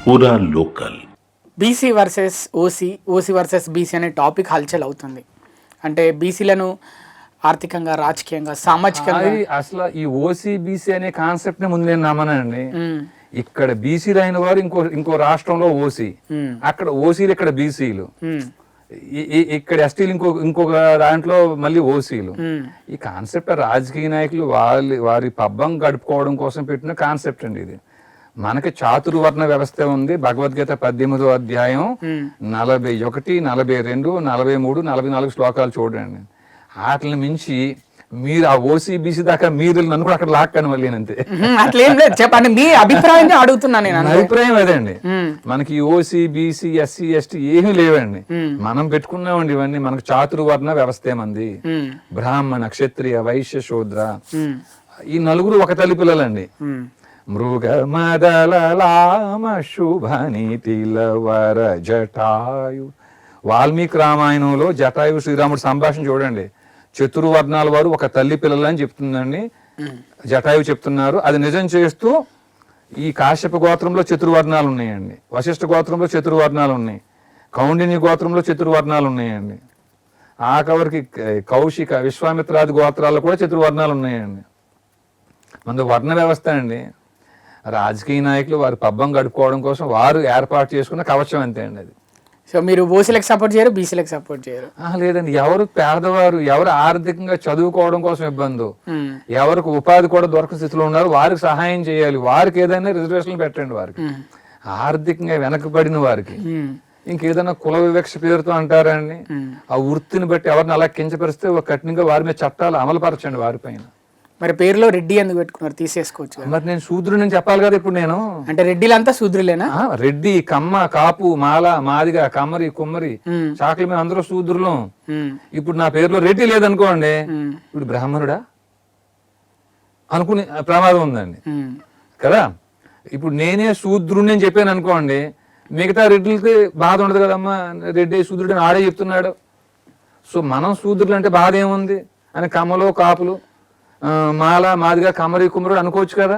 పూరా local. BC versus OC, OC versus BC అనే topic హల్చల్ అవుతుంది. అంటే బీసీలను ఆర్థికంగా, రాజకీయంగా, సామాజికంగా అసలు ఈ ఓసీ బీసీ అనే కాన్సెప్ట్ ని ముందు నేను నమ్మనండి. ఇక్కడ బీసీలు అయిన వారు ఇంకో రాష్ట్రంలో ఓసీ, అక్కడ ఓసీలు, ఇక్కడ బీసీలు, ఇక్కడ ఎస్టీలు ఇంకొక దాంట్లో మళ్ళీ ఓసీలు. ఈ కాన్సెప్ట్ రాజకీయ నాయకులు వారి పబ్బం గడుపుకోవడం కోసం పెట్టిన కాన్సెప్ట్ అండి ఇది. మనకి చాతుర్వర్ణ వ్యవస్థ ఉంది. భగవద్గీత 18వ అధ్యాయం 41, 42, 43, 44 శ్లోకాలు చూడండి. వాటిని మించి మీరు ఆ ఓసీ బీసీ దాకా మీరు నన్ను కూడా అక్కడ లాక్కని మళ్ళీ అంతే. అట్లేం లేదు, చెప్పండి మీ అభిప్రాయం అడుగుతున్నా నేను. అభిప్రాయం అదండి. మనకి ఓసీ బీసీ ఎస్సీ ఎస్టీ ఏమీ లేవండి. మనం పెట్టుకున్నామండి ఇవన్నీ. మనకు చాతుర్వర్ణ వ్యవస్థ ఏమంది. బ్రాహ్మణ, క్షత్రియ, వైశ్య, శూద్ర, ఈ నలుగురు ఒక తల్లి పిల్లలండి. మృగ మదలామ శుభనీతిల వర జటాయు. వాల్మీకి రామాయణంలో జటాయు శ్రీరాముడు సంభాషణ చూడండి. చతుర్వర్ణాల వారు ఒక తల్లి పిల్లలని చెప్తుందండి, జటాయు చెప్తున్నారు. అది నిజం చేస్తూ ఈ కాశ్యప గోత్రంలో చతుర్వర్ణాలు ఉన్నాయండి, వశిష్ఠ గోత్రంలో చతుర్వర్ణాలు ఉన్నాయి, కౌండిన్య గోత్రంలో చతుర్వర్ణాలు ఉన్నాయండి, ఆఖరికి కౌశిక, విశ్వామిత్రాది గోత్రాల్లో కూడా చతుర్వర్ణాలు ఉన్నాయండి. మన వర్ణ వ్యవస్థ అండి. రాజకీయ నాయకులు వారి పబ్బం గడుపుకోవడం కోసం వారు ఏర్పాటు చేసుకున్న కవచం అంతే అండి అది. సో మీరు ఓసీలకు సపోర్ట్ చేయరు, బీసీలకు సపోర్ట్ చేయరు? లేదండి. ఎవరు పేదవారు, ఎవరు ఆర్థికంగా చదువుకోవడం కోసం ఇబ్బంది, ఎవరికి ఉపాధి కూడా దొరకని స్థితిలో ఉన్నారు, వారికి సహాయం చేయాలి. వారికి ఏదైనా రిజర్వేషన్లు పెట్టండి. వారికి ఆర్థికంగా వెనకబడిన వారికి ఇంకేదైనా కుల వివక్ష పేరుతో అంటారండి. ఆ వృత్తిని బట్టి ఎవరిని అలా కించపరిస్తే కఠినంగా వారి మీద చట్టాలు అమలుపరచండి వారిపైన. మరి పేరులో రెడ్డి ఎందుకు పెట్టుకున్నారు? తీసేసుకోవచ్చు. మరి నేను శూద్రుడు అని చెప్పాలి కదా ఇప్పుడు నేను. అంటే రెడ్డిలంతా శూద్రులేనా? రెడ్డి, కమ్మ, కాపు, మాల, మాదిగ, కమ్మరి, కుమ్మరి, చాకలి, మేము అందరూ శూద్రులు. ఇప్పుడు నా పేరులో రెడ్డి లేదనుకోండి, ఇప్పుడు బ్రాహ్మణుడా అనుకునే ప్రమాదం ఉందండి కదా. ఇప్పుడు నేనే శూద్రుడిని అని చెప్పాను అనుకోండి, మిగతా రెడ్డిలకి బాధ ఉండదు కదమ్మా. రెడ్డి శూద్రుడు అని ఆడే చెప్తున్నాడు. సో మనం శూద్రులు అంటే బాధ ఏముంది అని కమ్మలో, కాపులు, మాల, మాదిగా, కమ్మరి, కుమ్మరుడు అనుకోవచ్చు కదా.